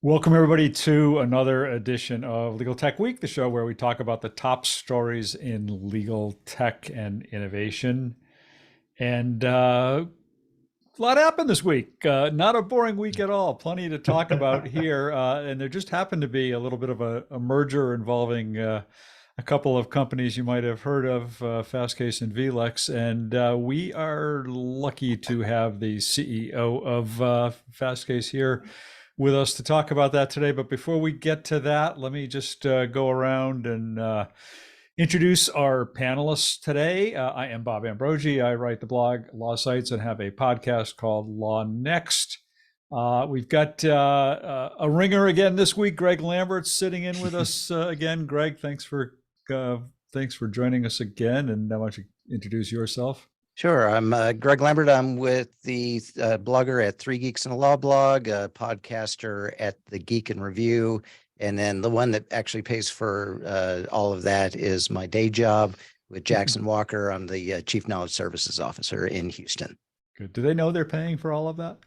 Welcome, everybody, to another edition of Legal Tech Week, the show where we talk about the top stories in legal tech and innovation. And a lot happened this week. Not a boring week at all. Plenty to talk about here. And there just happened to be a little bit of a merger involving a couple of companies you might have heard of, Fastcase and vLex. And we are lucky to have the CEO of Fastcase here with us to talk about that today. But before we get to that, let me just go around and introduce our panelists today. I am Bob Ambrogi. I write the blog Law Sites and have a podcast called Law Next. We've got a ringer again this week. Greg Lambert's sitting in with us again. Greg, thanks for joining us again. And I want you to introduce yourself. Sure. I'm Greg Lambert. I'm with the blogger at Three Geeks and a Law blog, a podcaster at The Geek and Review. And then the one that actually pays for all of that is my day job with Jackson Walker. I'm the Chief Knowledge Services Officer in Houston. Good. Do they know they're paying for all of that?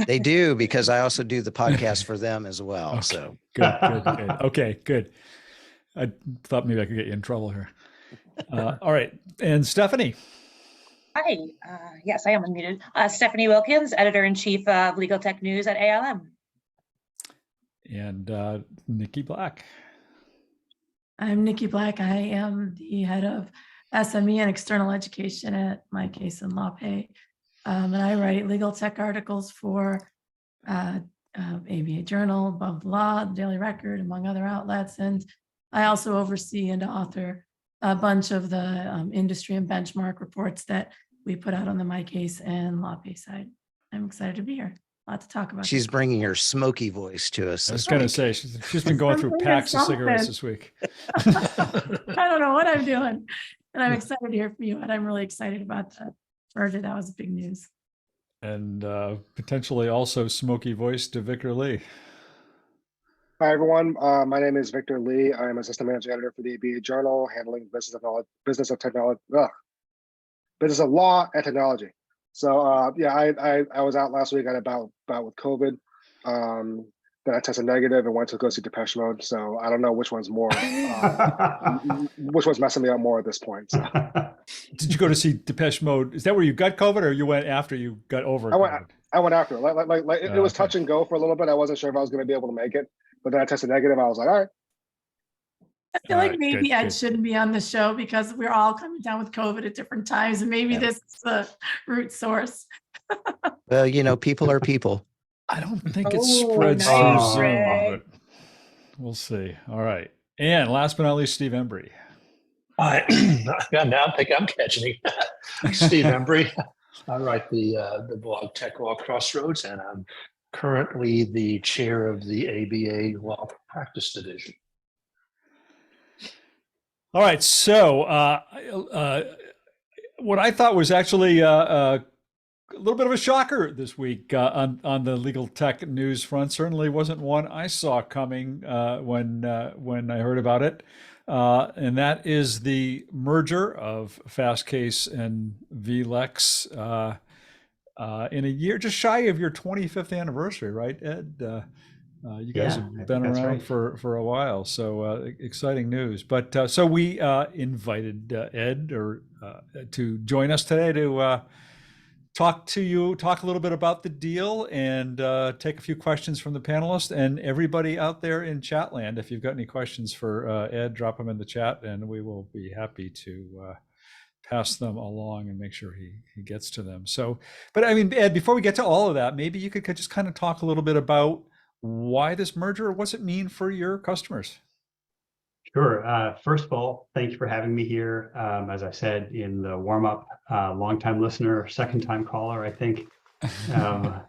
They do, because I also do the podcast for them as well. Okay. So good. Okay, good. I thought maybe I could get you in trouble here. All right. And Stephanie. Hi, yes, I am unmuted. Stephanie Wilkins, Editor-in-Chief of Legal Tech News at ALM. And Niki Black. I'm Niki Black. I am the head of SME and external education at My Case and LawPay. And I write legal tech articles for ABA Journal, Above the Law, the Daily Record, among other outlets. And I also oversee and author a bunch of the industry and benchmark reports that we put out on the My Case and LawPay side. I'm excited to be here. A lot to talk about. she's bringing her smoky voice to us. I was going to say, she's been going through packs of cigarettes this week. I don't know what I'm doing. And I'm excited to hear from you. And I'm really excited about the merger. That was big news. And potentially also smoky voice to Victor Lee. Hi, everyone. My name is Victor Lee. I am Assistant Managing Editor for the ABA Journal, handling business of law and technology. So yeah, I was out last week. I had a bout with COVID. Then I tested negative and went to go see Depeche Mode. So I don't know which one's more, which one's messing me up more at this point. So. Did you go to see Depeche Mode? Is that where you got COVID, or you went after you got over it? I went after it. It was touch and go for a little bit. I wasn't sure if I was going to be able to make it. But then I tested negative. I was like, all right. I feel like maybe Ed shouldn't be on the show because we're all coming down with COVID at different times. And maybe this is the root source. Well, you know, people are people. I don't think it spreads through Zoom, but we'll see. All right. And last but not least, Steve Embry. Now I think I'm catching it. Steve Embry. I write the blog Tech Law Crossroads, and I'm currently the chair of the ABA Law Practice Division. All right. So what I thought was actually a little bit of a shocker this week on the legal tech news front. Certainly wasn't one I saw coming when I heard about it. And that is the merger of Fastcase and vLex in a year just shy of your 25th anniversary, right, Ed? You guys have been around for a while, so exciting news. But so we invited Ed to join us today to talk a little bit about the deal and take a few questions from the panelists and everybody out there in chat land. If you've got any questions for Ed, drop them in the chat and we will be happy to pass them along and make sure he gets to them. So, but I mean, Ed, before we get to all of that, maybe you could just kind of talk a little bit about why this merger, what's it mean for your customers? Sure. First of all, thank you for having me here. As I said in the warm-up, long-time listener, second-time caller, I think. I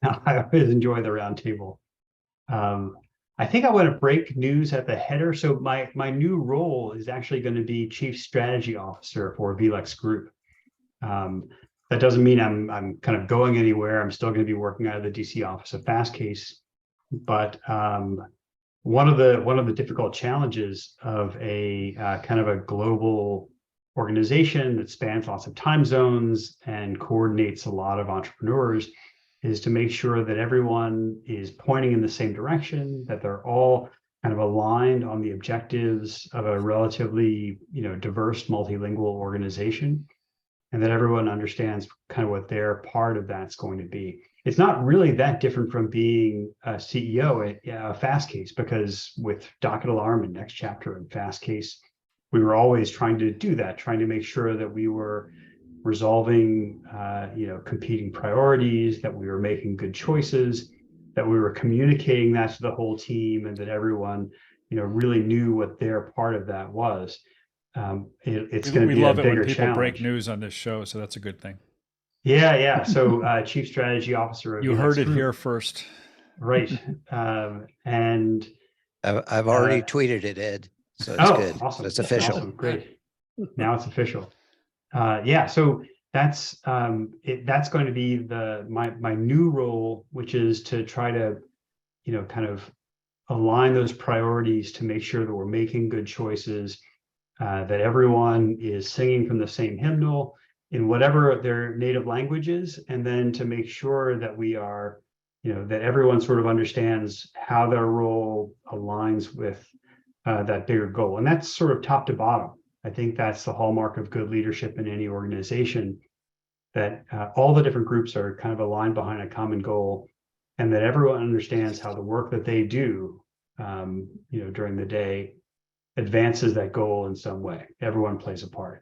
always enjoy the roundtable. I think I want to break news at the header. So my new role is actually going to be Chief Strategy Officer for vLex Group. That doesn't mean I'm kind of going anywhere. I'm still going to be working out of the DC office of Fastcase. But one of the difficult challenges of a kind of a global organization that spans lots of time zones and coordinates a lot of entrepreneurs is to make sure that everyone is pointing in the same direction, that they're all kind of aligned on the objectives of a relatively, diverse multilingual organization, and that everyone understands kind of what their part of that's going to be. It's not really that different from being a CEO at Fastcase, because with Docket Alarm and Next Chapter and Fastcase, we were always trying to do that, trying to make sure that we were resolving, competing priorities, that we were making good choices, that we were communicating that to the whole team, and that everyone, really knew what their part of that was. It's going to be we love a it when bigger people break challenge. news on this show, so that's a good thing. Yeah. So Chief Strategy Officer of You vLex heard it Group. here first. Right. And I've already tweeted it, Ed. So it's good. Awesome. It's official. Awesome. Great. Now it's official. So that's going to be my new role, which is to try to, kind of align those priorities to make sure that we're making good choices, that everyone is singing from the same hymnal in whatever their native language is, and then to make sure that we are, that everyone sort of understands how their role aligns with that bigger goal. And that's sort of top to bottom. I think that's the hallmark of good leadership in any organization, that all the different groups are kind of aligned behind a common goal, and that everyone understands how the work that they do, during the day advances that goal in some way. Everyone plays a part.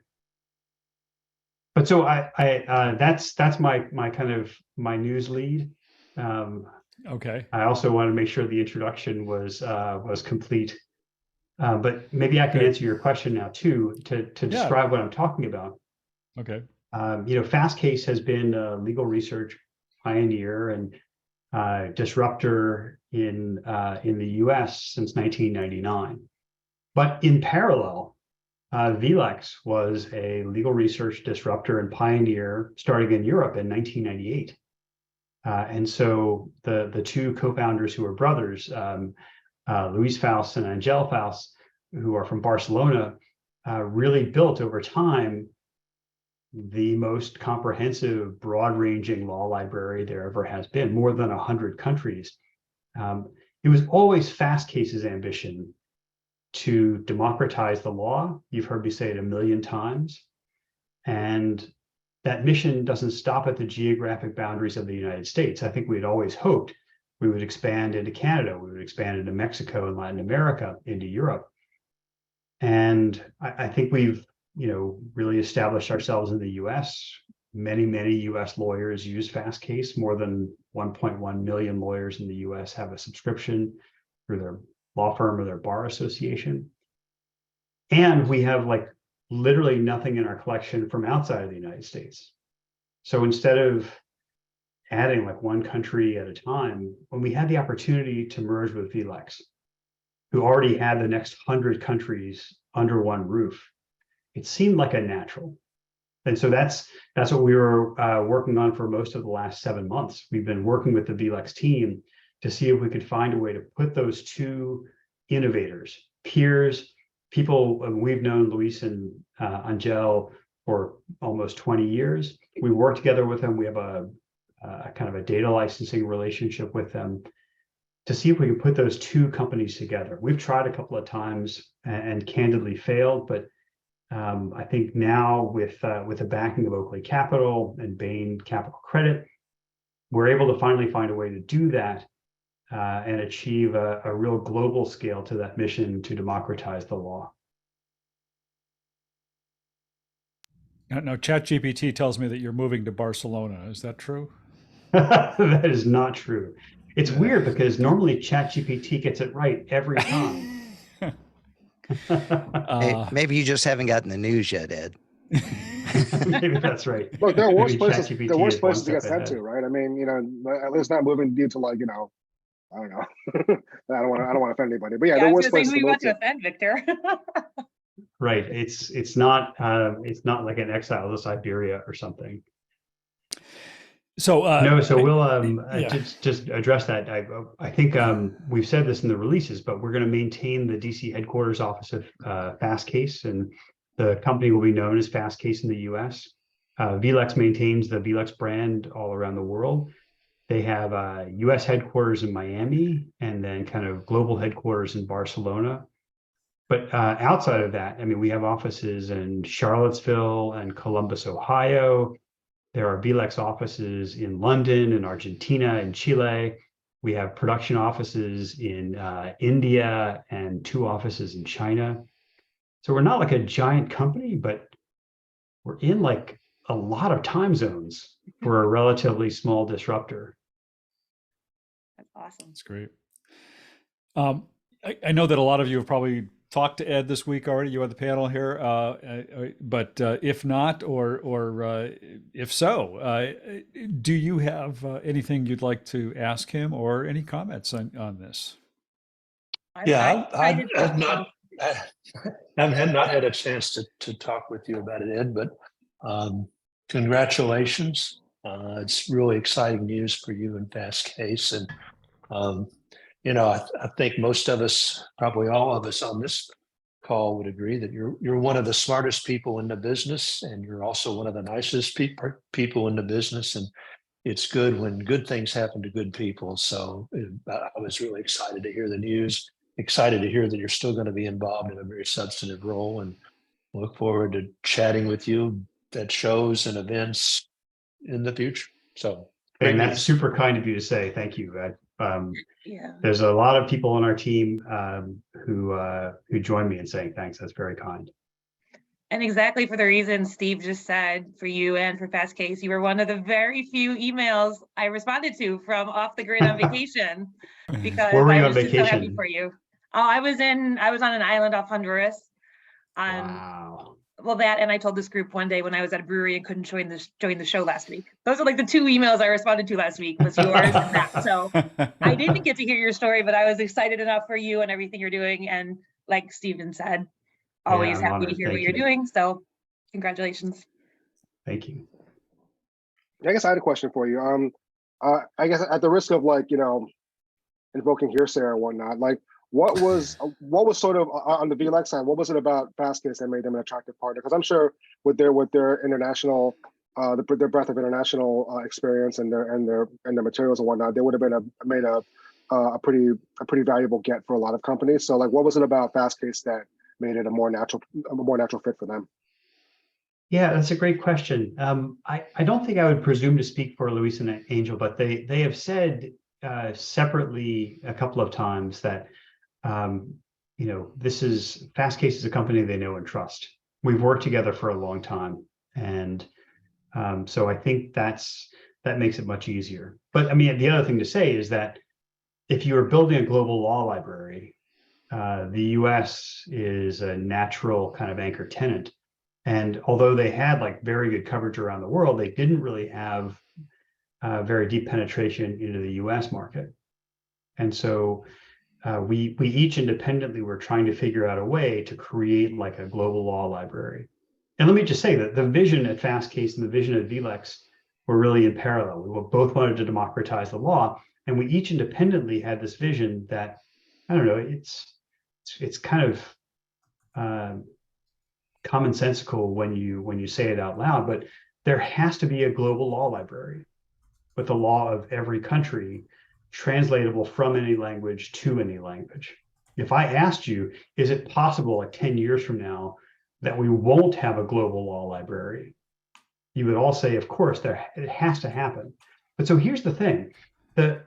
But so that's my kind of my news lead. Okay. I also want to make sure the introduction was complete. But maybe I can Good. answer your question now too, to describe what I'm talking about. Okay. Fastcase has been a legal research pioneer and disruptor in the US since 1999. But in parallel, vLex was a legal research disruptor and pioneer starting in Europe in 1998. And so the two co-founders, who are brothers, Luis Faust and Angel Faust, who are from Barcelona, really built over time the most comprehensive, broad-ranging law library there ever has been, more than 100 countries. It was always Fastcase's ambition to democratize the law. You've heard me say it a million times. And that mission doesn't stop at the geographic boundaries of the United States. I think we'd always hoped we would expand into Canada, we would expand into Mexico and Latin America, into Europe. And I think we've, really established ourselves in the US. Many US lawyers use Fastcase. More than 1.1 million lawyers in the US have a subscription through their law firm or their bar association. And we have literally nothing in our collection from outside of the United States. So instead of adding one country at a time, when we had the opportunity to merge with vLex, who already had the next 100 countries under one roof, it seemed like a natural. And so that's what we were working on for most of the last 7 months. We've been working with the vLex team to see if we could find a way to put those two innovators, peers, people. We've known Luis and Angel for almost 20 years. We work together with them. We have a kind of a data licensing relationship with them, to see if we can put those two companies together. We've tried a couple of times and candidly failed, but I think now with the backing of Oakley Capital and Bain Capital Credit, we're able to finally find a way to do that and achieve a real global scale to that mission to democratize the law. Now, ChatGPT tells me that you're moving to Barcelona. Is that true? That is not true. It's weird because normally ChatGPT gets it right every time. Maybe you just haven't gotten the news yet, Ed. Maybe that's right. Look, there are worse Maybe places. ChatGPT There are worse is one places to get step sent ahead. to, right? I mean, at least not moving due to I don't know. I don't want to offend anybody, but yeah, Yeah, there I are was worse gonna say, places who to you move want to to. offend, Victor? Right. It's not like an exile to Siberia or something. So No, so we'll yeah. just address that. I think we've said this in the releases, but we're going to maintain the DC headquarters office of Fastcase, and the company will be known as Fastcase in the US. vLex maintains the vLex brand all around the world. They have a US headquarters in Miami and then kind of global headquarters in Barcelona. But outside of that, I mean, we have offices in Charlottesville and Columbus, Ohio. There are vLex offices in London and Argentina and Chile. We have production offices in India and 2 offices in China. So we're not like a giant company, but we're in like a lot of time zones for a relatively small disruptor. That's awesome. That's great. I know that a lot of you have probably talked to Ed this week already. You had the panel here, but if not, or if so, do you have anything you'd like to ask him, or any comments on this? Yeah, I did. I've not had a chance to talk with you about it, Ed, but congratulations. It's really exciting news for you and Fastcase. And, I think most of us, probably all of us on this call would agree that you're one of the smartest people in the business, and you're also one of the nicest people in the business. And it's good when good things happen to good people. So I was really excited to hear the news, excited to hear that you're still going to be involved in a very substantive role, and look forward to chatting with you at shows and events in the future. So, And that's super kind of you to say. Thank you. Yeah. There's a lot of people on our team who join me in saying thanks. That's very kind. And exactly for the reasons Steve just said, for you and for Fastcase, you were one of the very few emails I responded to from off the grid on vacation, because Where were you I on was just so happy vacation? for you. Oh, I was on an island off Honduras. Wow. Well, that, and I told this group one day when I was at a brewery and couldn't join the show last week. Those are like the 2 emails I responded to last week, was yours and that. So I didn't get to hear your story, but I was excited enough for you and everything you're doing. And like Steven said, always I'm happy to honored. hear Thank what you're you. doing. So congratulations. Thank you. I guess I had a question for you. I guess at the risk of invoking hearsay or whatnot, what was sort of on the vLex side, what was it about Fastcase that made them an attractive partner? Because I'm sure with their international, their breadth of international experience and their materials and whatnot, they would have made a pretty valuable get for a lot of companies. So what was it about Fastcase that made it a more natural fit for them? Yeah, that's a great question. I don't think I would presume to speak for Luis and Angel, but they have said separately a couple of times that Fastcase is a company they know and trust. We've worked together for a long time, and so I think that makes it much easier. But I mean, the other thing to say is that if you are building a global law library, the U.S. is a natural kind of anchor tenant. And although they had very good coverage around the world, they didn't really have very deep penetration into the U.S. market. And so we each independently were trying to figure out a way to create a global law library. And let me just say that the vision at Fastcase and the vision at vLex were really in parallel. We both wanted to democratize the law, and we each independently had this vision that, I don't know, it's kind of commonsensical when you say it out loud, but there has to be a global law library with the law of every country translatable from any language to any language. If I asked you, is it possible 10 years from now that we won't have a global law library? You would all say, of course, it has to happen. But so here's the thing, the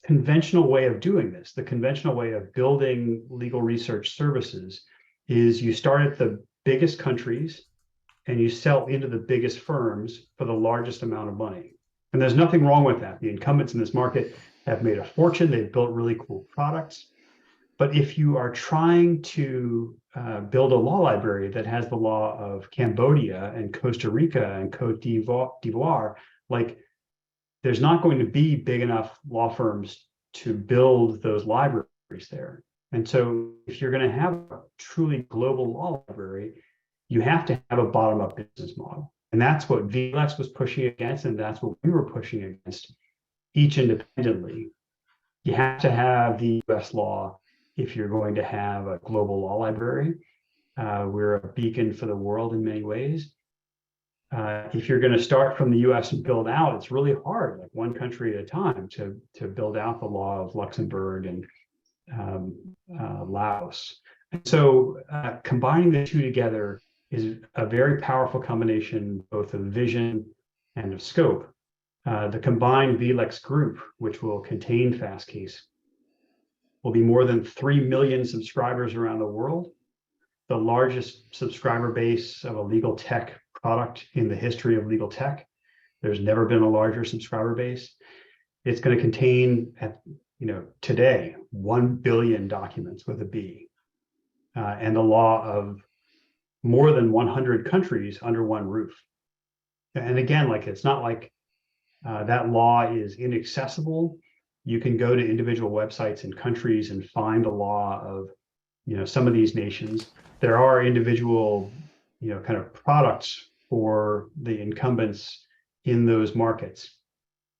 conventional way of doing this, the conventional way of building legal research services is you start at the biggest countries and you sell into the biggest firms for the largest amount of money. And there's nothing wrong with that. The incumbents in this market have made a fortune. They've built really cool products. But if you are trying to build a law library that has the law of Cambodia and Costa Rica and Cote d'Ivoire, there's not going to be big enough law firms to build those libraries there. And so if you're going to have a truly global law library, you have to have a bottom-up business model. And that's what vLex was pushing against, and that's what we were pushing against, each independently. You have to have the US law if you're going to have a global law library. We're a beacon for the world in many ways. if you're going to start from the US and build out, it's really hard, like one country at a time, to build out the law of Luxembourg and Laos. And so combining the two together is a very powerful combination, both of vision and of scope. The combined vLex group, which will contain Fastcase, will be more than 3 million subscribers around the world, the largest subscriber base of a legal tech product in the history of legal tech. There's never been a larger subscriber base. It's going to contain, today, 1 billion documents with a B, and the law of more than 100 countries under one roof. And again, like, it's not like that law is inaccessible. You can go to individual websites and countries and find the law of, some of these nations. There are individual, kind of products for the incumbents in those markets.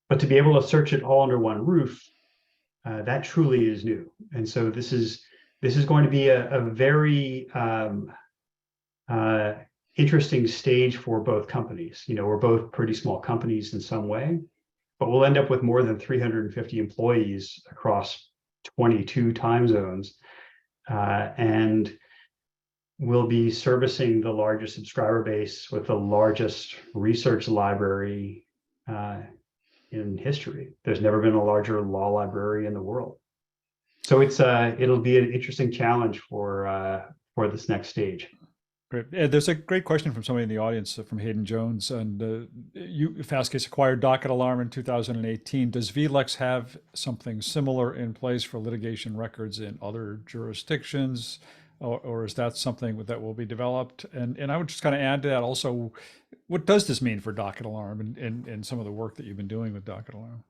But to be able to search it all under one roof, that truly is new. And so this is going to be a very interesting stage for both companies. We're both pretty small companies in some way, but we'll end up with more than 350 employees across 22 time zones. And we'll be servicing the largest subscriber base with the largest research library in history. There's never been a larger law library in the world. So it'll be an interesting challenge for this next stage. Great. There's a great question from somebody in the audience, from Hayden Jones. And Fastcase acquired Docket Alarm in 2018. Does vLex have something similar in place for litigation records in other jurisdictions, or is that something that will be developed? And I would just kind of add to that also, what does this mean for Docket Alarm and some of the work that you've been doing with Docket Alarm?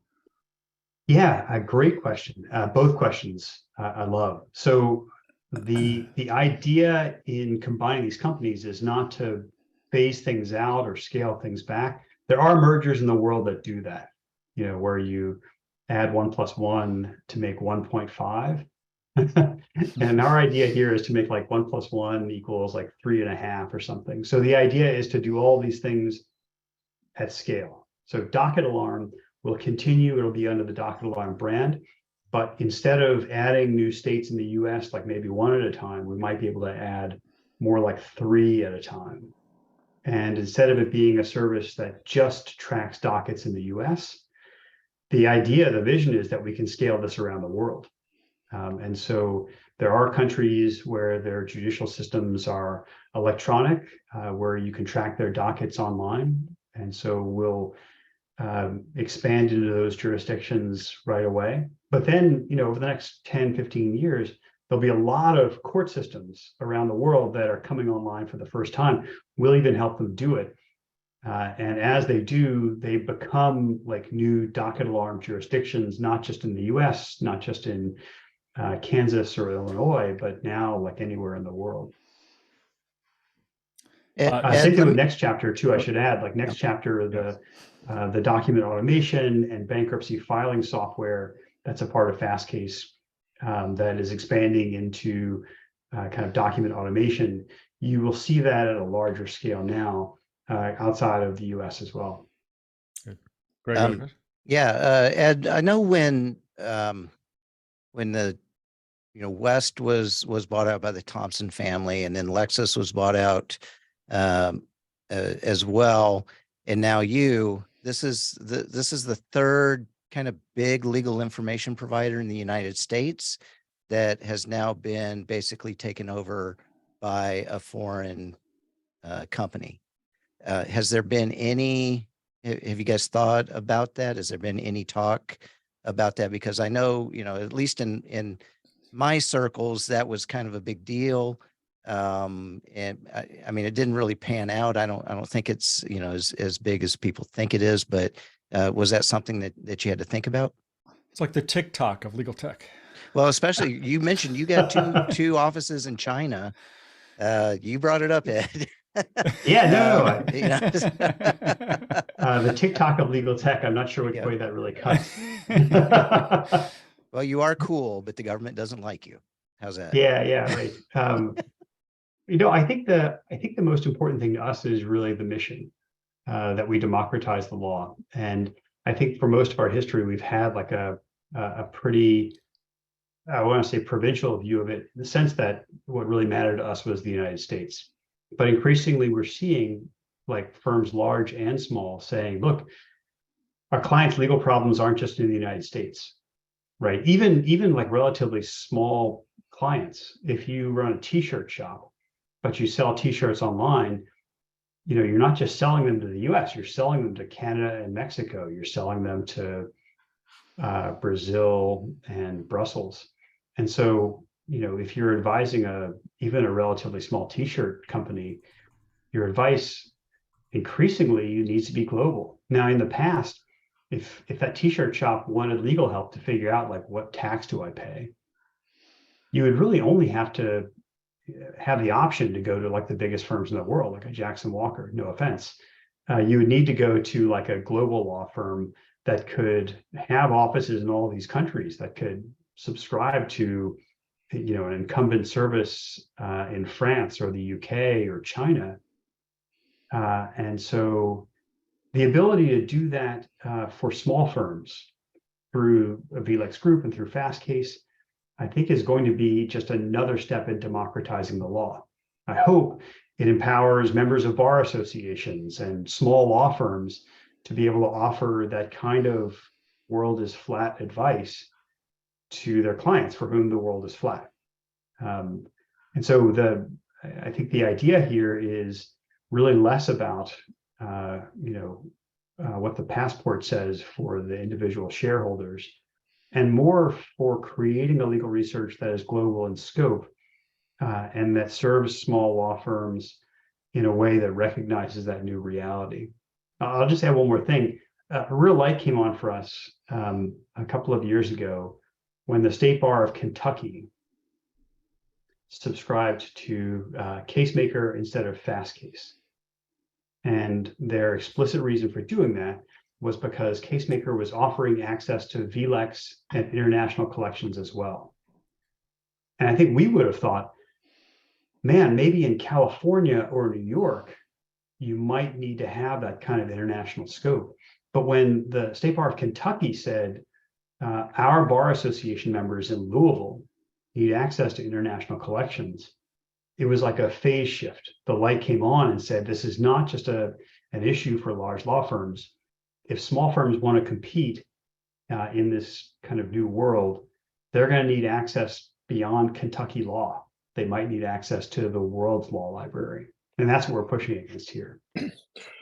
Yeah, a great question. Both questions I love. So the idea in combining these companies is not to phase things out or scale things back. There are mergers in the world that do that, where you add 1 + 1 to make 1.5. And our idea here is to make like 1 + 1 equals like 3.5 or something. So the idea is to do all these things at scale. So Docket Alarm will continue. It'll be under the Docket Alarm brand. But instead of adding new states in the US, like maybe 1 at a time, we might be able to add more like 3 at a time. And instead of it being a service that just tracks dockets in the US, the idea, the vision is that we can scale this around the world. And so there are countries where their judicial systems are electronic, where you can track their dockets online. And so we'll expand into those jurisdictions right away. But then, over the next 10, 15 years, there'll be a lot of court systems around the world that are coming online for the first time. We'll even help them do it. And as they do, they become like new Docket Alarm jurisdictions, not just in the US, not just in Kansas or Illinois, but now like anywhere in the world. Same thing with next chapter too, I should add, like next chapter, the document automation and bankruptcy filing software that's a part of Fastcase that is expanding into kind of document automation. You will see that at a larger scale now outside of the US as well. Good. Great. Ed, I know when the West was bought out by the Thompson family, and then Lexis was bought out as well, and now this is the third kind of big legal information provider in the United States that has now been basically taken over by a foreign company. Has there been any? Have you guys thought about that? Has there been any talk about that? Because I know, at least in my circles, that was kind of a big deal. And I mean, it didn't really pan out. I don't think it's, as big as people think it is, but was that something that you had to think about? It's like the TikTok of legal tech. Well, especially you mentioned you got two offices in China. You brought it up, Ed. Yeah, no. The TikTok of legal tech, I'm not sure which way that really cuts. Well, you are cool, but the government doesn't like you. How's that? Yeah, right. I think the most important thing to us is really the mission. that we democratize the law. And I think for most of our history, we've had like a pretty, I want to say, provincial view of it, in the sense that what really mattered to us was the United States. But increasingly, we're seeing like firms large and small saying, look, our clients' legal problems aren't just in the United States, right? Even like relatively small clients, if you run a t-shirt shop, but you sell t-shirts online, you're not just selling them to the US, you're selling them to Canada and Mexico, you're selling them to Brazil and Brussels. And so, if you're advising even a relatively small t-shirt company, your advice increasingly needs to be global. Now, in the past, if that t-shirt shop wanted legal help to figure out like what tax do I pay, you would really only have to have the option to go to like the biggest firms in the world, like a Jackson Walker, no offense. You would need to go to like a global law firm that could have offices in all these countries, that could subscribe to, an incumbent service in France or the UK or China. And so the ability to do that for small firms through a vLex group and through Fastcase, I think is going to be just another step in democratizing the law. I hope it empowers members of bar associations and small law firms to be able to offer that kind of world is flat advice to their clients for whom the world is flat. And so I think the idea here is really less about what the passport says for the individual shareholders, and more for creating a legal research that is global in scope and that serves small law firms in a way that recognizes that new reality. I'll just add one more thing. A real light came on for us a couple of years ago when the State Bar of Kentucky subscribed to Casemaker instead of Fastcase. And their explicit reason for doing that was because Casemaker was offering access to vLex and international collections as well. And I think we would have thought, man, maybe in California or New York, you might need to have that kind of international scope. But when the State Bar of Kentucky said, our bar association members in Louisville need access to international collections, it was like a phase shift. The light came on and said, this is not just an issue for large law firms. If small firms want to compete in this kind of new world, they're going to need access beyond Kentucky law. They might need access to the world's law library. And that's what we're pushing against here.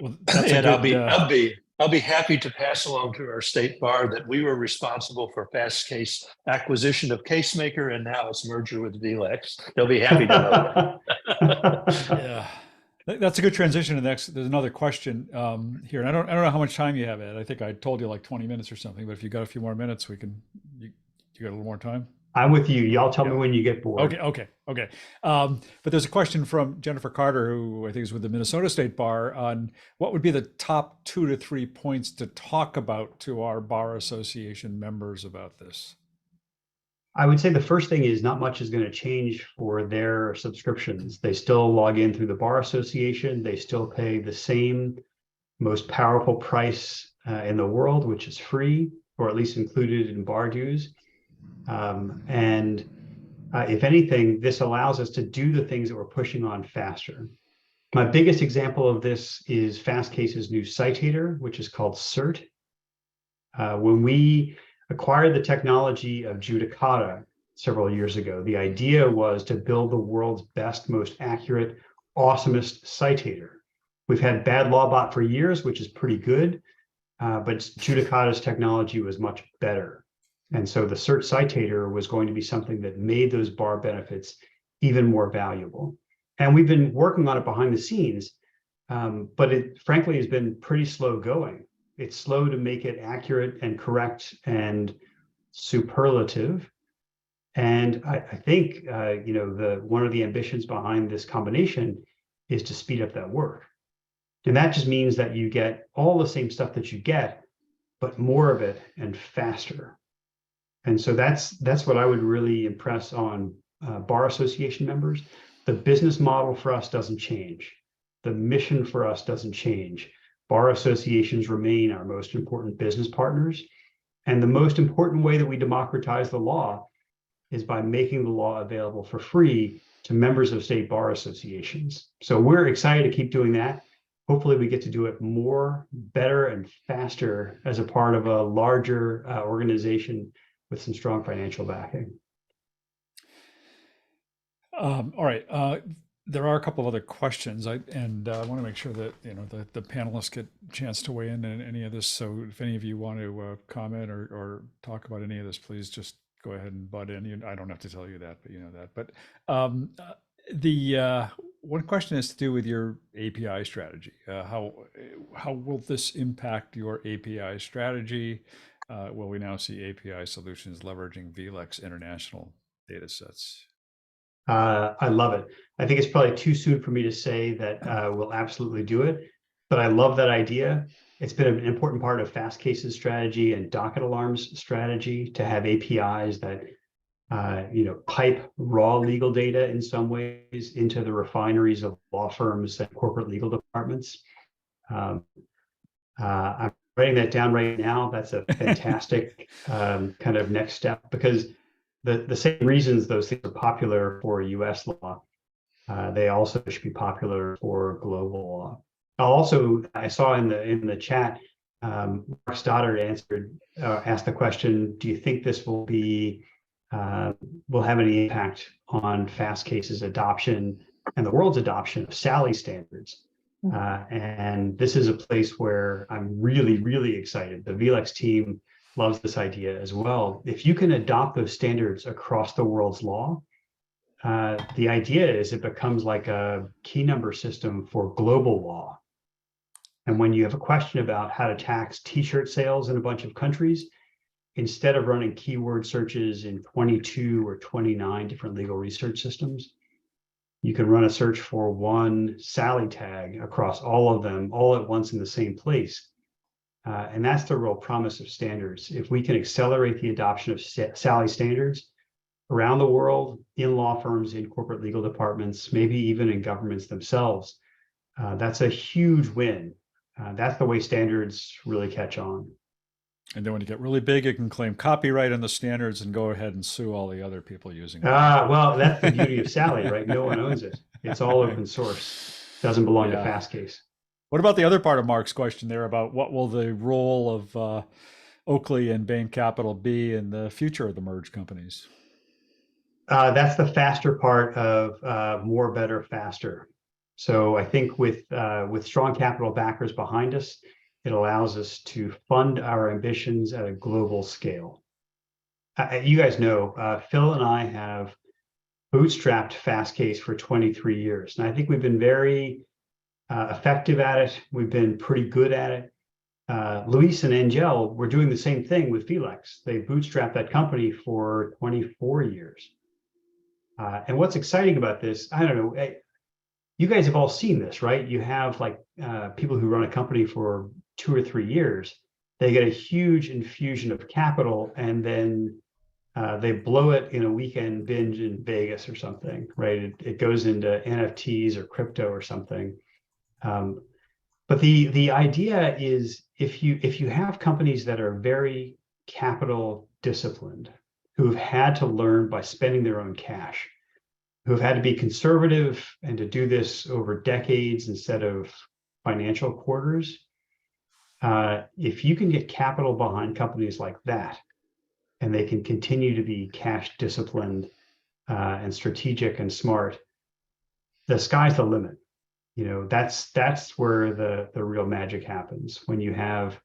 Well, And I'll be happy to pass along to our state bar that we were responsible for Fastcase acquisition of Casemaker, and now its merger with vLex. They'll be happy to know that. Yeah, that's a good transition to the next. There's another question here, and I don't know how much time you have, Ed. I think I told you like 20 minutes or something, but if you got a few more minutes, we can. You got a little more time? I'm with you. Y'all tell me when you get bored. Okay. But there's a question from Jennifer Carter, who I think is with the Minnesota State Bar, on what would be the top 2 to 3 points to talk about to our bar association members about this. I would say the first thing is not much is going to change for their subscriptions. They still log in through the bar association. They still pay the same most powerful price in the world, which is free, or at least included in bar dues. If anything, this allows us to do the things that we're pushing on faster. My biggest example of this is Fastcase's new citator, which is called CERT. When we acquired the technology of Judicata several years ago, the idea was to build the world's best, most accurate, awesomest citator. We've had Bad LawBot for years, which is pretty good, but Judicata's technology was much better. And so the CERT citator was going to be something that made those bar benefits even more valuable. And we've been working on it behind the scenes, but it frankly has been pretty slow going. It's slow to make it accurate and correct and superlative. And I think one of the ambitions behind this combination is to speed up that work. And that just means that you get all the same stuff that you get, but more of it and faster. And so that's what I would really impress on bar association members. The business model for us doesn't change. The mission for us doesn't change. bar associations remain our most important business partners. And the most important way that we democratize the law is by making the law available for free to members of state bar associations. So we're excited to keep doing that. Hopefully we get to do it more, better, and faster as a part of a larger organization with some strong financial backing. All right. There are a couple of other questions, I want to make sure that the panelists get a chance to weigh in on any of this. So if any of you want to comment or talk about any of this, please just go ahead and butt in. I don't have to tell you that, but you know that. But the one question has to do with your API strategy. How will this impact your API strategy? Will we now see API solutions leveraging vLex international data sets? I love it. I think it's probably too soon for me to say that we'll absolutely do it, but I love that idea. It's been an important part of Fastcase's strategy and Docket Alarm's strategy to have APIs that pipe raw legal data in some ways into the refineries of law firms and corporate legal departments. I'm writing that down right now. That's a fantastic kind of next step, because the same reasons those things are popular for US law, they also should be popular for global law. I saw in the chat, Mark Stoddard asked the question, do you think this will have any impact on Fastcase's adoption and the world's adoption of SALI standards? And this is a place where I'm really, really excited. The vLex team loves this idea as well. If you can adopt those standards across the world's law, the idea is it becomes like a key number system for global law. And when you have a question about how to tax t-shirt sales in a bunch of countries, instead of running keyword searches in 22 or 29 different legal research systems, you can run a search for one SALI tag across all of them all at once in the same place. And that's the real promise of standards. If we can accelerate the adoption of SALI standards around the world, in law firms, in corporate legal departments, maybe even in governments themselves, that's a huge win. That's the way standards really catch on. And then when you get really big, you can claim copyright on the standards and go ahead and sue all the other people using it. Well, that's the beauty of SALI, right? No one owns it. It's all open source. Doesn't belong to Fastcase. What about the other part of Mark's question there about what will the role of Oakley and Bain Capital be in the future of the merged companies? That's the faster part of more, better, faster. So I think with strong capital backers behind us, it allows us to fund our ambitions at a global scale. You guys know, Phil and I have bootstrapped Fastcase for 23 years. And I think we've been very effective at it. We've been pretty good at it. Luis and Angel were doing the same thing with vLex. They bootstrapped that company for 24 years. And what's exciting about this, I don't know, you guys have all seen this, right? You have like people who run a company for 2 or 3 years, they get a huge infusion of capital, and then they blow it in a weekend binge in Vegas or something, right? It goes into NFTs or crypto or something. But the idea is if you have companies that are very capital disciplined, who've had to learn by spending their own cash, who've had to be conservative and to do this over decades instead of financial quarters, if you can get capital behind companies like that, and they can continue to be cash disciplined and strategic and smart, the sky's the limit. You know, that's where the real magic happens, when you have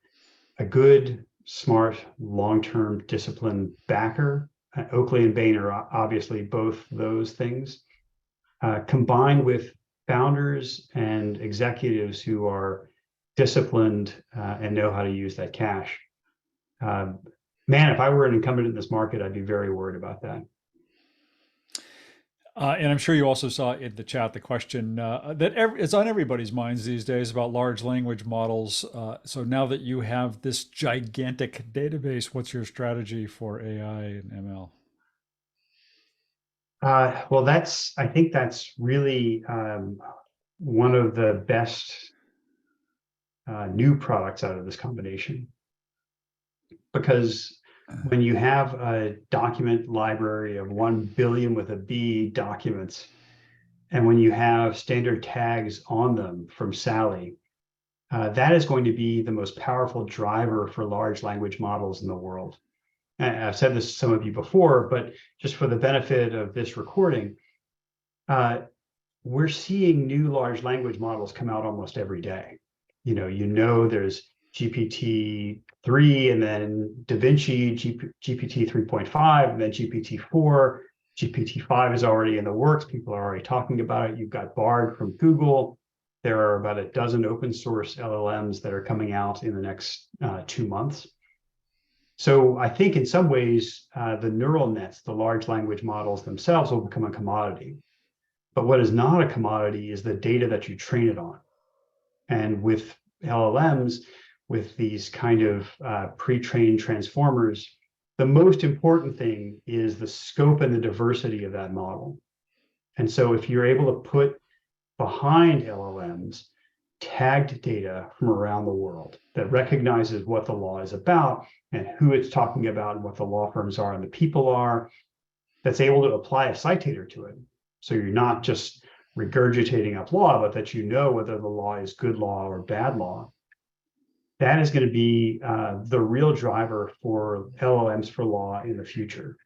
a good, smart, long-term disciplined backer. Oakley and Bain are obviously both those things, combined with founders and executives who are disciplined and know how to use that cash. Man, if I were an incumbent in this market, I'd be very worried about that. And I'm sure you also saw in the chat the question that it's on everybody's minds these days about large language models. So now that you have this gigantic database, what's your strategy for AI and ML? Well, I think that's really one of the best new products out of this combination. Because when you have a document library of 1 billion with a B documents, and when you have standard tags on them from Sally, that is going to be the most powerful driver for large language models in the world. And I've said this to some of you before, but just for the benefit of this recording, we're seeing new large language models come out almost every day. There's GPT-3 and then DaVinci, GPT 3.5, and then GPT-4. GPT-5 is already in the works. People are already talking about it. You've got Bard from Google. There are about a dozen open source LLMs that are coming out in the next 2 months. So I think in some ways, the neural nets, the large language models themselves will become a commodity. But what is not a commodity is the data that you train it on. And with LLMs, with these kind of pre-trained transformers, the most important thing is the scope and the diversity of that model. And so if you're able to put behind LLMs tagged data from around the world that recognizes what the law is about and who it's talking about and what the law firms are and the people are, that's able to apply a citator to it. So you're not just regurgitating up law, but that you know whether the law is good law or bad law. That is going to be the real driver for LLMs for law in the future.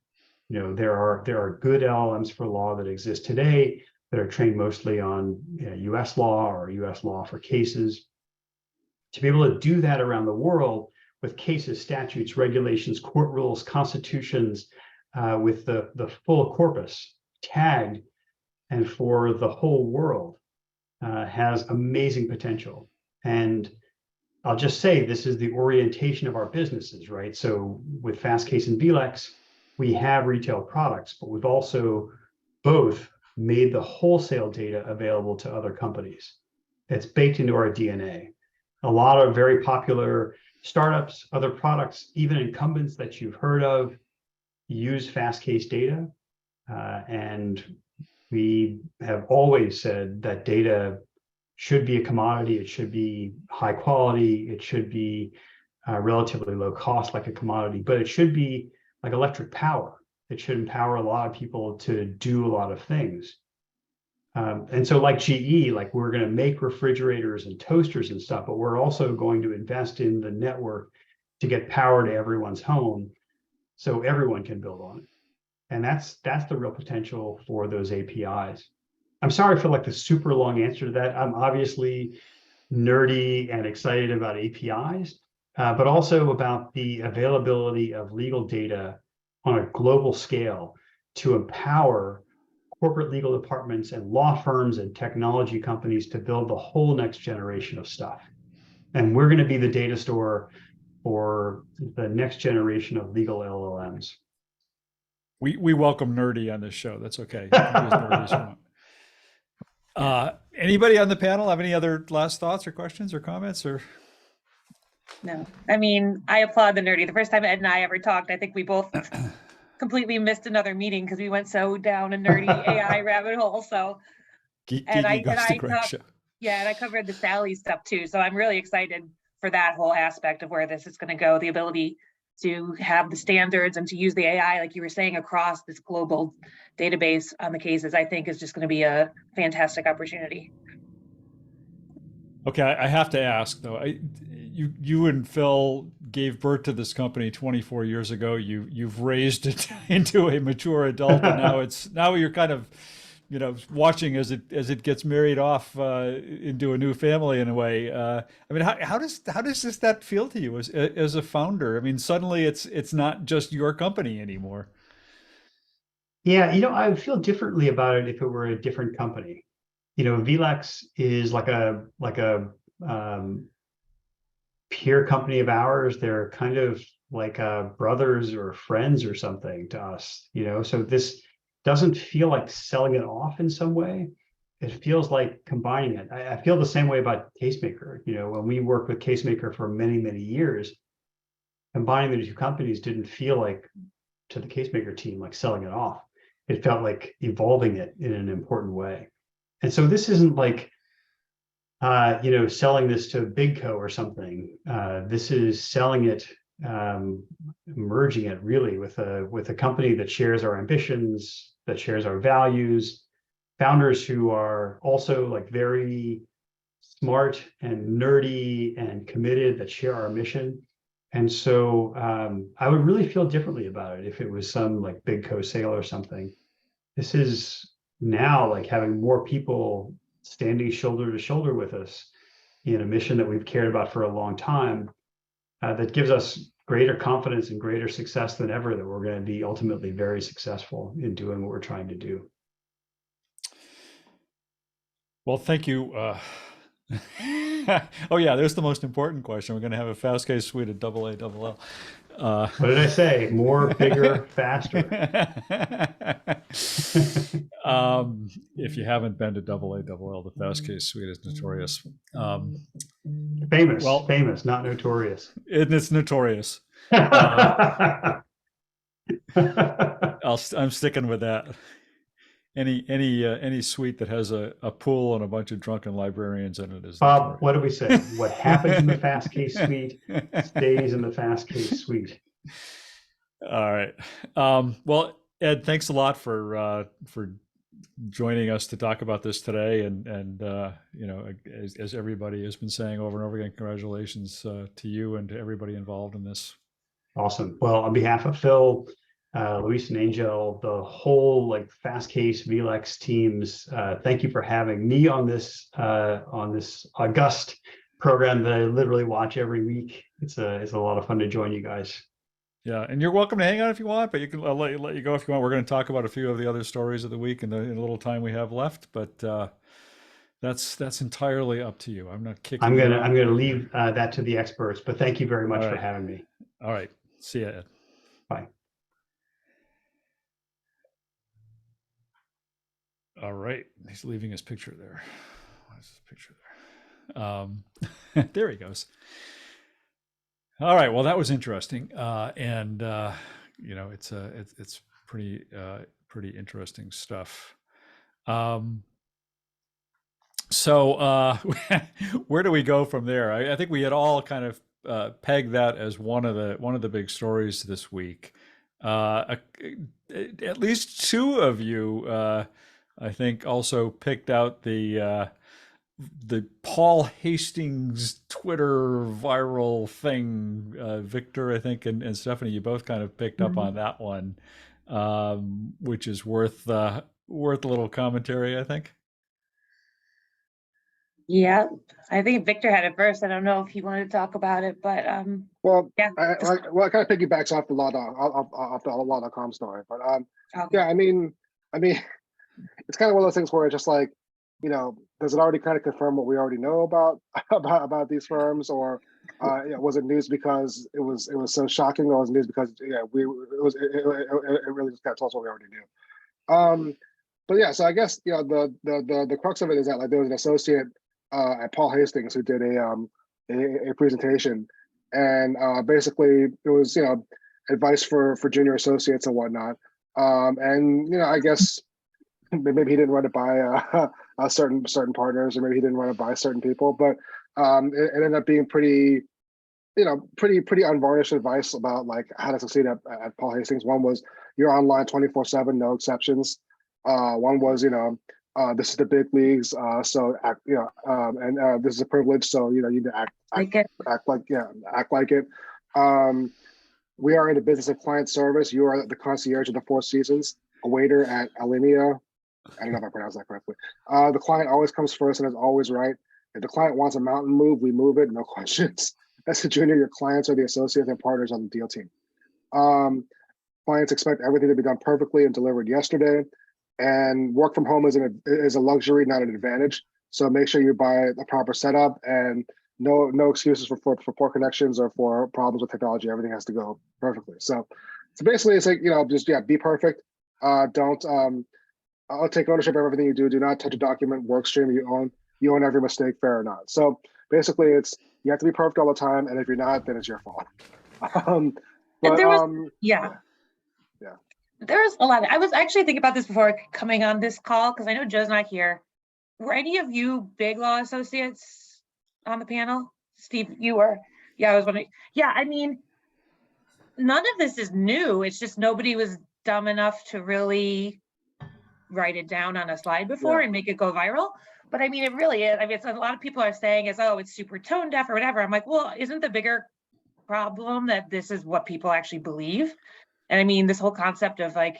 There are good LLMs for law that exist today that are trained mostly on US law or US law for cases. To be able to do that around the world with cases, statutes, regulations, court rules, constitutions, with the full corpus tagged and for the whole world has amazing potential. And I'll just say this is the orientation of our businesses, right? So with Fastcase and vLex, we have retail products, but we've also both made the wholesale data available to other companies. It's baked into our DNA. A lot of very popular startups, other products, even incumbents that you've heard of, use Fastcase data. And we have always said that data should be a commodity. It should be high quality. It should be relatively low cost like a commodity, but it should be like electric power. It should empower a lot of people to do a lot of things. And so like GE, like we're going to make refrigerators and toasters and stuff, but we're also going to invest in the network to get power to everyone's home so everyone can build on it. And that's the real potential for those APIs. I'm sorry for like the super long answer to that. I'm obviously nerdy and excited about APIs, but also about the availability of legal data on a global scale to empower corporate legal departments and law firms and technology companies to build the whole next generation of stuff. And we're going to be the data store for the next generation of legal LLMs. We welcome nerdy on this show. That's okay. You can be as nerdy as you want. Anybody on the panel have any other last thoughts or questions or comments or? No, I mean, I applaud the nerdy. The first time Ed and I ever talked, I think we both completely missed another meeting because we went so down a nerdy AI rabbit hole. So, and I covered the Sally stuff too. So I'm really excited for that whole aspect of where this is going to go. The ability to have the standards and to use the AI, like you were saying, across this global database on the cases, I think is just going to be a fantastic opportunity. Okay, I have to ask though. You and Phil gave birth to this company 24 years ago. You've raised it into a mature adult, and now you're kind of, watching as it gets married off into a new family in a way. I mean, how does that feel to you as a founder? I mean, suddenly it's not just your company anymore. Yeah, I would feel differently about it if it were a different company. vLex is like a peer company of ours. They're kind of like brothers or friends or something to us, so this doesn't feel like selling it off in some way. It feels like combining it. I feel the same way about Casemaker. When we worked with Casemaker for many, many years, combining the two companies didn't feel like, to the Casemaker team, like selling it off. It felt like evolving it in an important way. And so this isn't like selling this to Big Co or something. This is selling it, merging it really with a company that shares our ambitions, that shares our values, founders who are also like very smart and nerdy and committed, that share our mission. And so I would really feel differently about it if it was some like Big Co sale or something. This is now like having more people standing shoulder to shoulder with us in a mission that we've cared about for a long time, that gives us greater confidence and greater success than ever that we're going to be ultimately very successful in doing what we're trying to do. Well, thank you. Oh yeah, there's the most important question. We're going to have a Fastcase suite of AA, double L. What did I say? More, bigger, faster. If you haven't been to AA, double L, the Fastcase suite is notorious. Famous, well- famous, not notorious. It's notorious. I'm sticking with that. Any suite that has a pool and a bunch of drunken librarians in it is Bob, notorious. what do we say? What happens in the Fastcase suite stays in the Fastcase suite. All right. Well, Ed, thanks a lot for joining us to talk about this today, and as everybody has been saying over and over again, congratulations to you and to everybody involved in this. Awesome. Well, on behalf of Phil, Luis and Angel, the whole like Fastcase vLex teams, thank you for having me on this august program that I literally watch every week. It's a lot of fun to join you guys. Yeah, and you're welcome to hang out if you want, but I'll let you go if you want. We're going to talk about a few of the other stories of the week in the little time we have left, but that's entirely up to you. I'm not kicking. I'm gonna leave that to the experts, but thank you very much for having me. All right, see ya, Ed. Bye. All right, he's leaving his picture there. Why is his picture there? There he goes. All right, well, that was interesting, and it's pretty interesting stuff. So where do we go from there? I think we had all kind of pegged that as one of the big stories this week. At least two of you, I think, also picked out the Paul Hastings Twitter viral thing. Victor, I think, and Stephanie, you both kind of picked up on that one, which is worth a little commentary, I think. Yeah, I think Victor had it first. I don't know if he wanted to talk about it, but Well, yeah. it kind of piggybacks off the law.com story, but Okay. yeah, I mean, it's kind of one of those things where it's just like, does it already kind of confirm what we already know about these firms, or was it news because it was so shocking, or was it news because it really just kind of tells us what we already knew. But yeah, so I guess the crux of it is that like there was an associate at Paul Hastings who did a presentation, and basically it was advice for junior associates and whatnot, and I guess maybe he didn't run it by certain partners, or maybe he didn't run it by certain people, but it ended up being pretty unvarnished advice about like how to succeed at Paul Hastings. One was you're online 24/7, no exceptions. One was this is the big leagues, so act, and this is a privilege, so you need to act like it. We are in the business of client service. You are the concierge of the Four Seasons, a waiter at Alinea. I don't know if I pronounced that correctly. The client always comes first and is always right. If the client wants a mountain moved, we move it, no questions. As a junior, your clients are the associates and partners on the deal team. Clients expect everything to be done perfectly and delivered yesterday. And work from home is a luxury, not an advantage. So make sure you buy the proper setup, and no excuses for poor connections or for problems with technology. Everything has to go perfectly. So basically it's like, just be perfect. Don't I'll take ownership of everything you do. Do not touch a document, work stream you own. You own every mistake, fair or not. So basically it's, you have to be perfect all the time. And if you're not, then it's your fault. There was a lot. I was actually thinking about this before coming on this call, because I know Joe's not here. Were any of you BigLaw associates on the panel? Steve, you were. Yeah, I was wondering. Yeah, I mean, none of this is new. It's just nobody was dumb enough to really write it down on a slide before and make it go viral. But I mean, it really is. I mean, it's a lot of people are saying is, oh, it's super tone deaf or whatever. I'm like, well, isn't the bigger problem that this is what people actually believe? And I mean, this whole concept of like,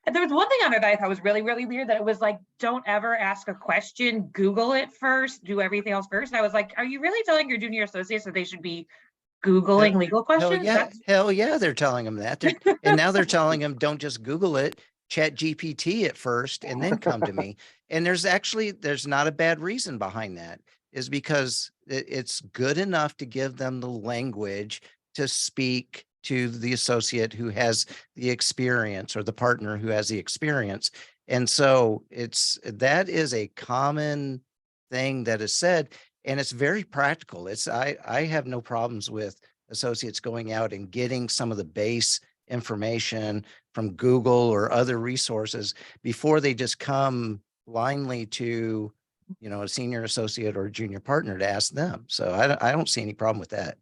and there was one thing on it that I thought was really, really weird, that it was like, don't ever ask a question, Google it first, do everything else first. And I was like, are you really telling your junior associates that they should be Googling legal questions? Hell yeah, they're telling them that. And now they're telling them, don't just Google it, chat GPT it first, and then come to me. And there's not a bad reason behind that, is because it's good enough to give them the language to speak to the associate who has the experience, or the partner who has the experience. And so that is a common thing that is said, and it's very practical. I have no problems with associates going out and getting some of the base information from Google or other resources before they just come blindly to, a senior associate or a junior partner to ask them. So I don't see any problem with that.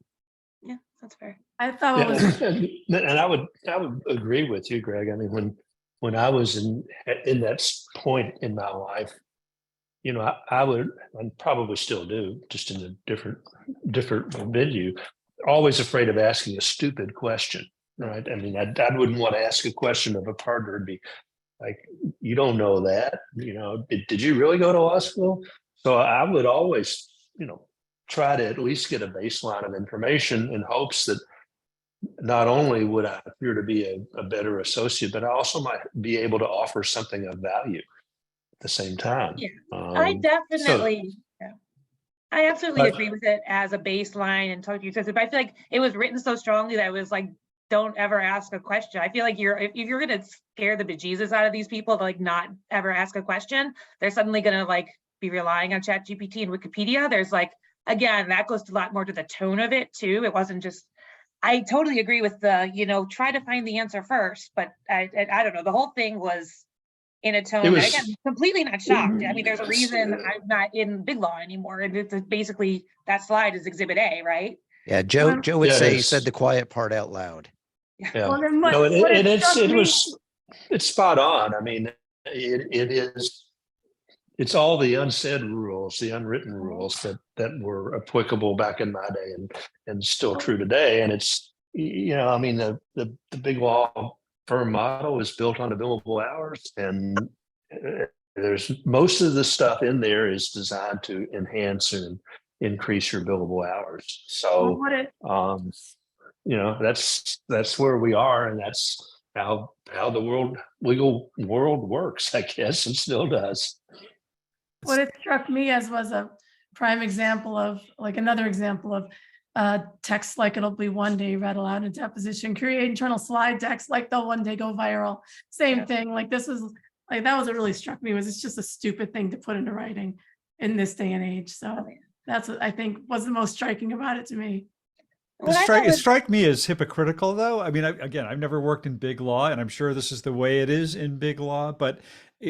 Yeah, that's fair. I thought it was And I would agree with you, Greg. I mean, when I was in that point in my life, I would, and probably still do, just in a different venue, always afraid of asking a stupid question, right? I mean, I wouldn't want to ask a question of a partner and be like, you don't know that, did you really go to law school? So I would always, try to at least get a baseline of information in hopes that not only would I appear to be a better associate, but I also might be able to offer something of value at the same time. Yeah, I definitely, I absolutely agree with it as a baseline and talk to you. But I feel like it was written so strongly that it was like, don't ever ask a question. I feel like if you're going to scare the bejesus out of these people to like not ever ask a question, they're suddenly going to like be relying on ChatGPT and Wikipedia. There's like, again, that goes a lot more to the tone of it too. It wasn't just, I totally agree with the, try to find the answer first, but I don't know. The whole thing was in a tone that, again, completely not shocked. I mean, there's a reason I'm not in BigLaw anymore. And it's basically, that slide is Exhibit A, right? Yeah, Joe would say he said the quiet part out loud. Yeah. Well, No, it's spot on. I mean, it's all the unsaid rules, the unwritten rules that were applicable back in my day and still true today. And it's, I mean, the BigLaw firm model is built on billable hours, and there's most of the stuff in there is designed to enhance and increase your billable hours. So, that's where we are, and that's how the legal world works, I guess, and still does. What it struck me as was a prime example of, like, another example of text like it'll be one day read aloud in deposition, create internal slide decks like they'll one day go viral. Same thing. Like, this was like, that was what really struck me, was it's just a stupid thing to put into writing in this day and age. So that's what I think was the most striking about it to me. It struck me as hypocritical, though. I mean, again, I've never worked in BigLaw, and I'm sure this is the way it is in BigLaw, but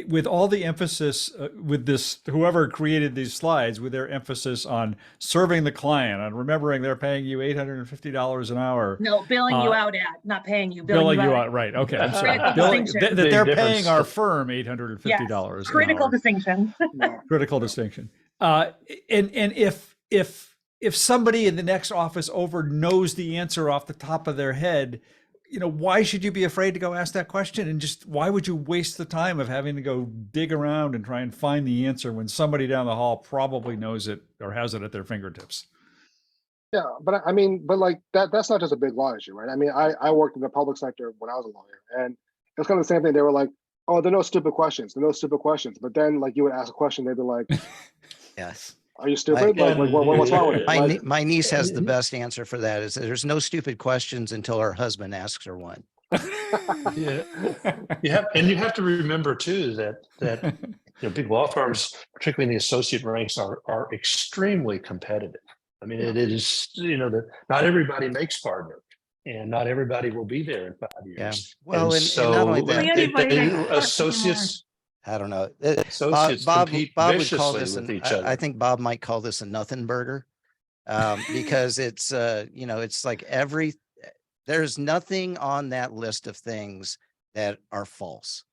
with all the emphasis with this, whoever created these slides, with their emphasis on serving the client, on remembering they're paying you $850 an hour. No, billing you out not paying you. Billing you out, right. Okay, I'm sorry. That they're paying our firm $850. Yes. Critical distinction. Critical distinction. And if somebody in the next office over knows the answer off the top of their head, why should you be afraid to go ask that question? And just why would you waste the time of having to go dig around and try and find the answer when somebody down the hall probably knows it or has it at their fingertips? Yeah, but I mean, like that's not just a BigLaw issue, right? I mean, I worked in the public sector when I was a lawyer, and it's kind of the same thing. They were like, oh, there are no stupid questions. There are no stupid questions. But then, like, you would ask a question, they'd be like, yes. Are you stupid? What's wrong with it? My niece has the best answer for that. Is that there's no stupid questions until her husband asks her one. Yeah, and you have to remember too that big law firms, particularly in the associate ranks, are extremely competitive. I mean, it is that not everybody makes partner, and not everybody will be there in 5 years. Yeah. Well, and so not only that, associates. I don't know. Associates compete Bob would call viciously this, with an, each other. I think Bob might call this a nothing burger. Because it's, it's like there's nothing on that list of things that are false.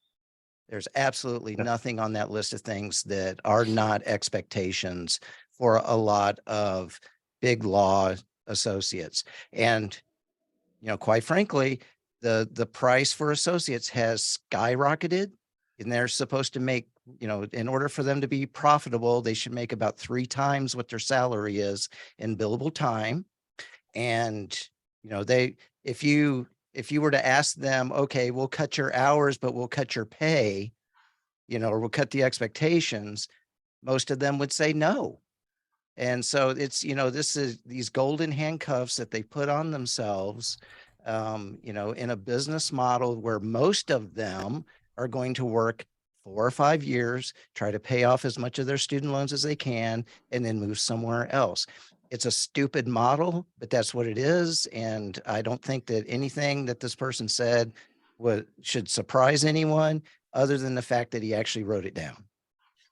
There's absolutely nothing on that list of things that are not expectations for a lot of BigLaw associates. And, quite frankly, the price for associates has skyrocketed, and they're supposed to make, in order for them to be profitable, they should make about 3 times what their salary is in billable time. And, if you were to ask them, okay, we'll cut your hours, but we'll cut your pay, or we'll cut the expectations, most of them would say no. And so it's, this is these golden handcuffs that they put on themselves, in a business model where most of them are going to work 4 or 5 years, try to pay off as much of their student loans as they can, and then move somewhere else. It's a stupid model, but that's what it is. And I don't think that anything that this person said should surprise anyone other than the fact that he actually wrote it down.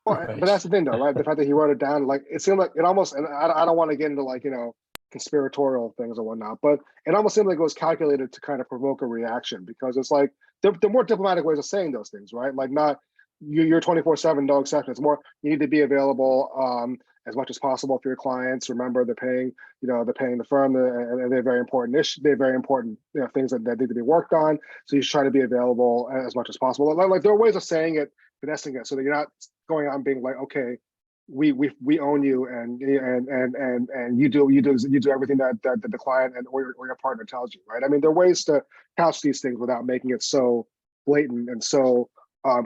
Well, but that's the thing though, right? The fact that he wrote it down, like it seemed like it almost, and I don't want to get into like, conspiratorial things or whatnot, but it almost seemed like it was calculated to kind of provoke a reaction, because it's like the more diplomatic ways of saying those things, right? Like not you're 24/7, no exception. It's more you need to be available as much as possible for your clients. Remember, they're paying, they're paying the firm, and they're very important they're very important, things that need to be worked on. So you should try to be available as much as possible. Like there are ways of saying it, finessing it, so that you're not going on being like, okay, we own you, and you do everything that the client or your partner tells you, right? I mean, there are ways to couch these things without making it so blatant and so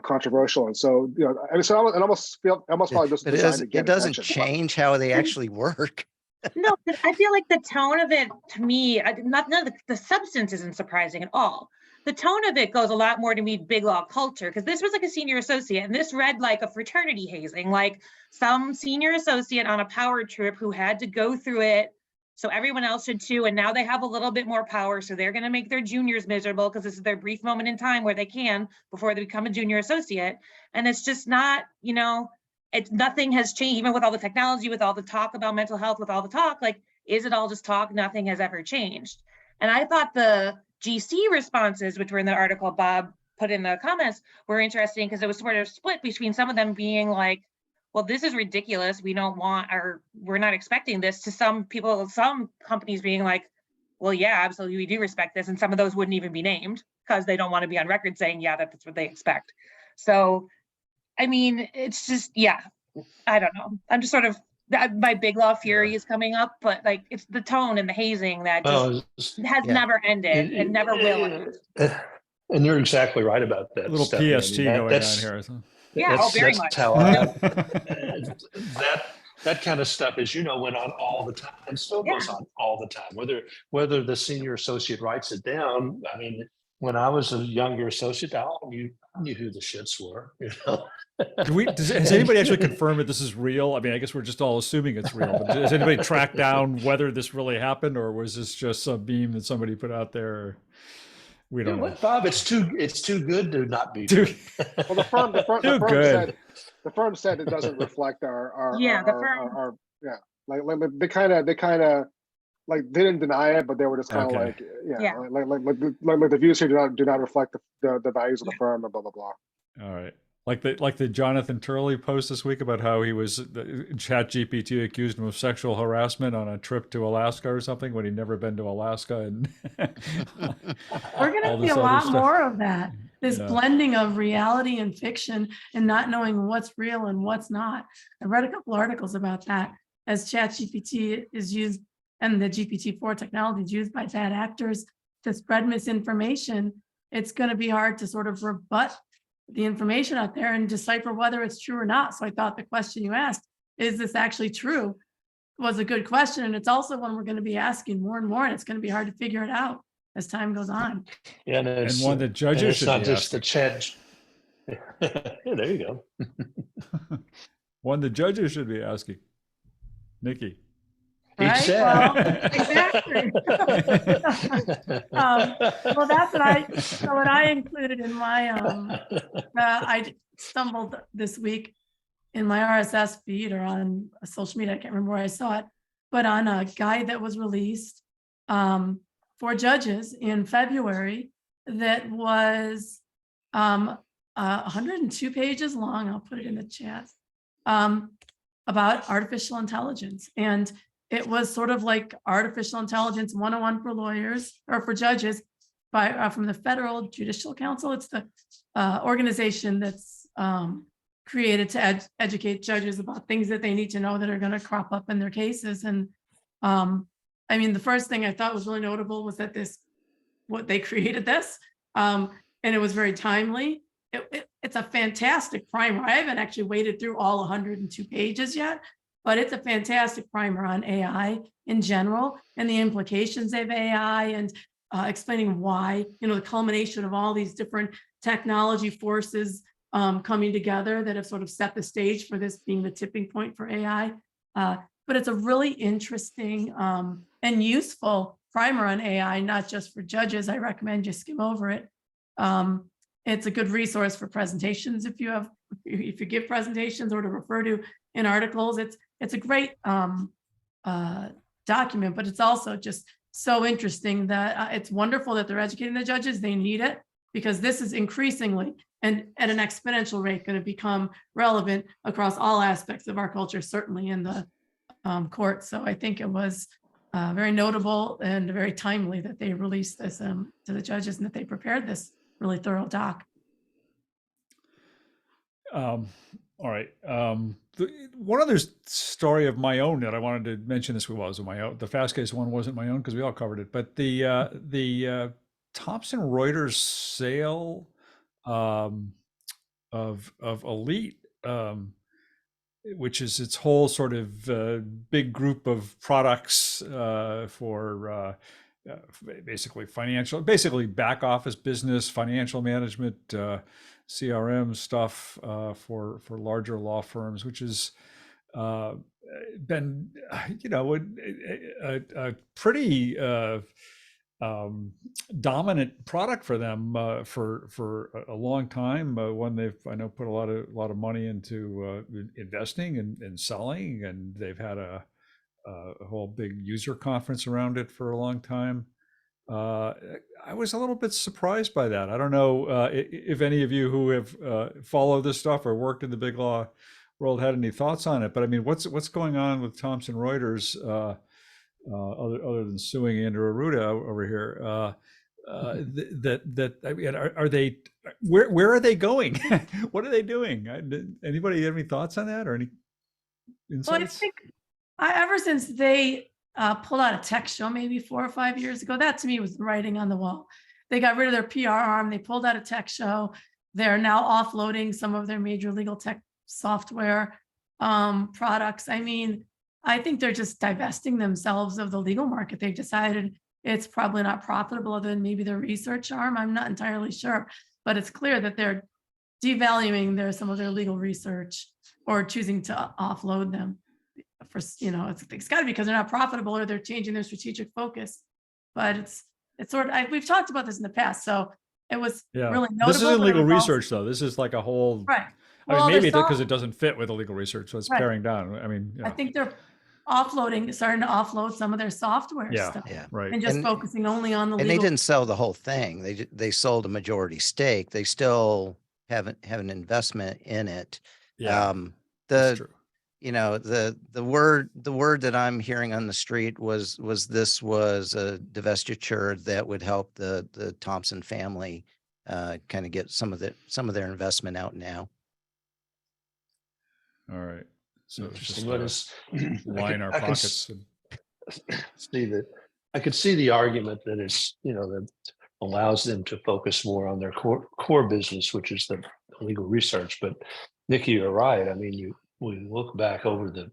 controversial, and so I mean, so it almost probably just it doesn't change how they actually work. No, but I feel like the tone of it, to me, none of the substance isn't surprising at all. The tone of it goes a lot more to me BigLaw culture, because this was like a senior associate, and this read like a fraternity hazing, like some senior associate on a power trip who had to go through it, so everyone else should too, and now they have a little bit more power, so they're going to make their juniors miserable because this is their brief moment in time where they can before they become a junior associate. And it's just not, nothing has changed, even with all the technology, with all the talk about mental health, with all the talk, like, is it all just talk? Nothing has ever changed. And I thought the GC responses, which were in the article Bob put in the comments, were interesting because it was sort of split between some of them being like, well, this is ridiculous, we don't want, or we're not expecting this, to some people, some companies being like, well, yeah, absolutely, we do respect this. And some of those wouldn't even be named because they don't want to be on record saying, yeah, that's what they expect. So, I mean, it's just, yeah, I don't know. I'm just sort of, my BigLaw fury is coming up, but like it's the tone and the hazing that just has never ended and never will end. And you're exactly right about that. A little Stephanie. PST going on here. Yeah, very much. How that kind of stuff, as went on all the time and still goes on all the time. Whether the senior associate writes it down, I mean, when I was a younger associate, I knew who the shits were. Has anybody actually confirmed that this is real? I mean, I guess we're just all assuming it's real. But has anybody tracked down whether this really happened, or was this just some meme that somebody put out there? We don't know. Bob, it's too good to not be true. Well, the firm said it doesn't reflect our like they kind of like they didn't deny it, but they were just kind of like like the views here do not reflect the values of the firm and blah blah blah. All right. Like the Jonathan Turley post this week about how he was ChatGPT accused him of sexual harassment on a trip to Alaska or something when he'd never been to Alaska, and we're going to see a lot more of that. This blending of reality and fiction and not knowing what's real and what's not. I read a couple articles about that as ChatGPT is used and the GPT-4 technology is used by bad actors to spread misinformation. It's going to be hard to sort of rebut the information out there and decipher whether it's true or not. So I thought the question you asked, is this actually true, was a good question. And it's also one we're going to be asking more and more, and it's going to be hard to figure it out as time goes on. Yeah, and one that judges should not be just asking. the chat. Yeah, there you go. One the judges should be asking. Niki. Right? Well, exactly. Well, that's what I included in my, stumbled this week in my RSS feed or on a social media, I can't remember where I saw it, but on a guide that was released for judges in February that was 102 pages long. I'll put it in the chat, about artificial intelligence. And it was sort of like artificial intelligence 101 for lawyers or for judges by from the Federal Judicial Council. It's the organization that's created to educate judges about things that they need to know that are going to crop up in their cases. And I mean, the first thing I thought was really notable was that what they created this, and it was very timely. It's a fantastic primer. I haven't actually waded through all 102 pages yet, but it's a fantastic primer on AI in general and the implications of AI and explaining why, the culmination of all these different technology forces coming together that have sort of set the stage for this being the tipping point for AI. But it's a really interesting and useful primer on AI, not just for judges. I recommend you skim over it. It's a good resource for presentations if you give presentations or to refer to in articles. It's a great document, but it's also just so interesting that it's wonderful that they're educating the judges. They need it because this is increasingly and at an exponential rate going to become relevant across all aspects of our culture, certainly in the court. So I think it was very notable and very timely that they released this to the judges and that they prepared this really thorough doc. All right. One other story of my own that I wanted to mention this was my own. The Fastcase one wasn't my own because we all covered it, but the ThomsonReuters sale of Elite, which is its whole sort of big group of products for basically back office business, financial management, CRM stuff for larger law firms, which has been, a pretty dominant product for them for a long time. One they've, I know, put a lot of money into investing and selling, and they've had a whole big user conference around it for a long time. I was a little bit surprised by that. I don't know if any of you who have followed this stuff or worked in the BigLaw world had any thoughts on it. But I mean, what's going on with ThomsonReuters other than suing Andrew Arruda over here? I mean, are they where are they going? What are they doing? Anybody have any thoughts on that or any insights? Well, I think ever since they pulled out a tech show maybe 4 or 5 years ago, that to me was the writing on the wall. They got rid of their PR arm. They pulled out a tech show. They're now offloading some of their major legal tech software products. I mean, I think they're just divesting themselves of the legal market. They've decided it's probably not profitable other than maybe their research arm. I'm not entirely sure, but it's clear that they're devaluing some of their legal research or choosing to offload them. For it's got to be because they're not profitable or they're changing their strategic focus. But it's sort of we've talked about this in the past, so it was really notable. This isn't legal research though. This is like a whole right. I mean, maybe it's because it doesn't fit with the legal research, so it's paring down. I mean, I think they're starting to offload some of their software stuff, right, and just focusing only on the. And they didn't sell the whole thing. They sold a majority stake. They still have an investment in it. Yeah, that's true. The word that I'm hearing on the street was this was a divestiture that would help the Thompson family kind of get some of their investment out now. All right. So it's just line our pockets. See that I could see the argument that it's that allows them to focus more on their core business, which is the legal research. But Niki, you're right. I mean, we look back over the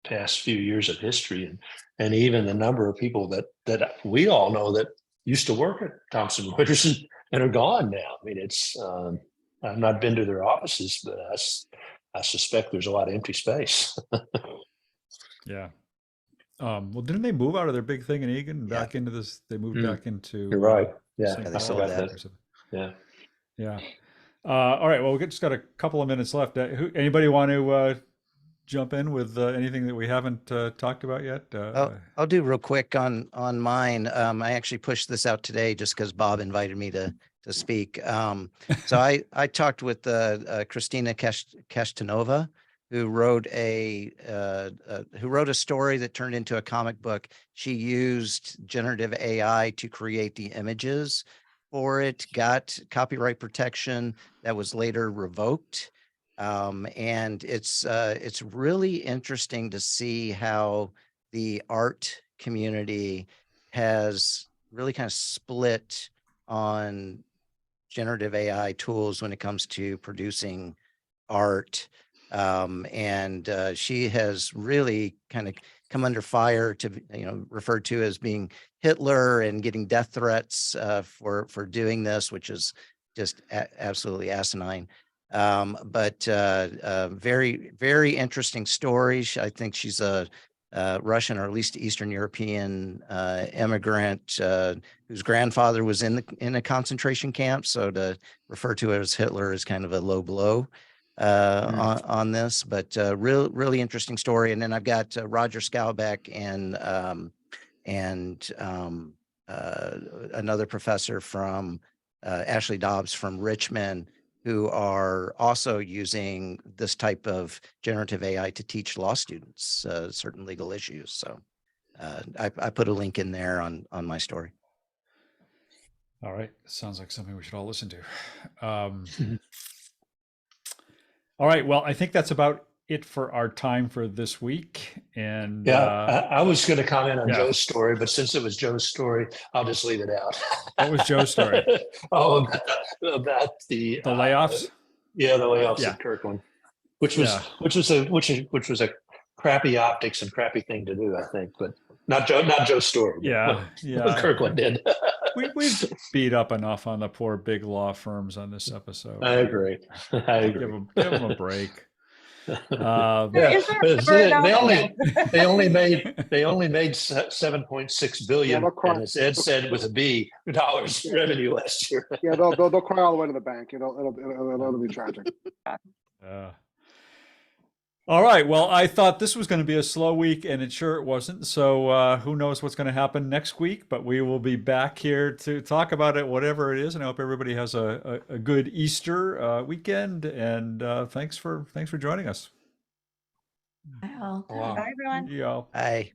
past few years of history and even the number of people that we all know that used to work at ThomsonReuters and are gone now. I mean, it's I've not been to their offices, but I suspect there's a lot of empty space. Yeah. Well, didn't they move out of their big thing in Egan back into this? They moved back into. You're right. Yeah. They sold that. Yeah. Yeah. All right. Well, just got a couple of minutes left. Anybody want to jump in with anything that we haven't talked about yet? I'll do real quick on mine. I actually pushed this out today just because Bob invited me to speak. So I talked with Christina Kashtanova, who wrote a story that turned into a comic book. She used generative AI to create the images for it, got copyright protection that was later revoked. And it's really interesting to see how the art community has really kind of split on generative AI tools when it comes to producing art. And she has really kind of come under fire to, referred to as being Hitler and getting death threats for doing this, which is just absolutely asinine. But very, very interesting story. I think she's a Russian or at least Eastern European immigrant whose grandfather was in a concentration camp. So to refer to it as Hitler is kind of a low blow on this, but really interesting story. And then I've got Roger Skaubeck and another professor from Ashley Dobbs from Richmond, who are also using this type of generative AI to teach law students certain legal issues. So I put a link in there on my story. All right. Sounds like something we should all listen to. All right. Well, I think that's about it for our time for this week. And I was going to comment on yeah. Joe's story, but since it was Joe's story, I'll just leave it out. What was Joe's story? About the layoffs. The layoffs at Kirkland, which was a crappy optics and crappy thing to do, I think, but not Joe's story. Yeah, what Kirkland did. We've beat up enough on the poor big law firms on this episode. I agrry. Give them a break. They only made 7.6 billion, and as Ed said, with a B, dollars revenue last year. Yeah, they'll cry all the way to the bank. It'll be tragic. All right. Well, I thought this was going to be a slow week, and it wasn't. So who knows what's going to happen next week? But we will be back here to talk about it, whatever it is. And I hope everybody has a good Easter weekend. And thanks for joining us. Bye all. Bye, everyone. See y'all. Bye.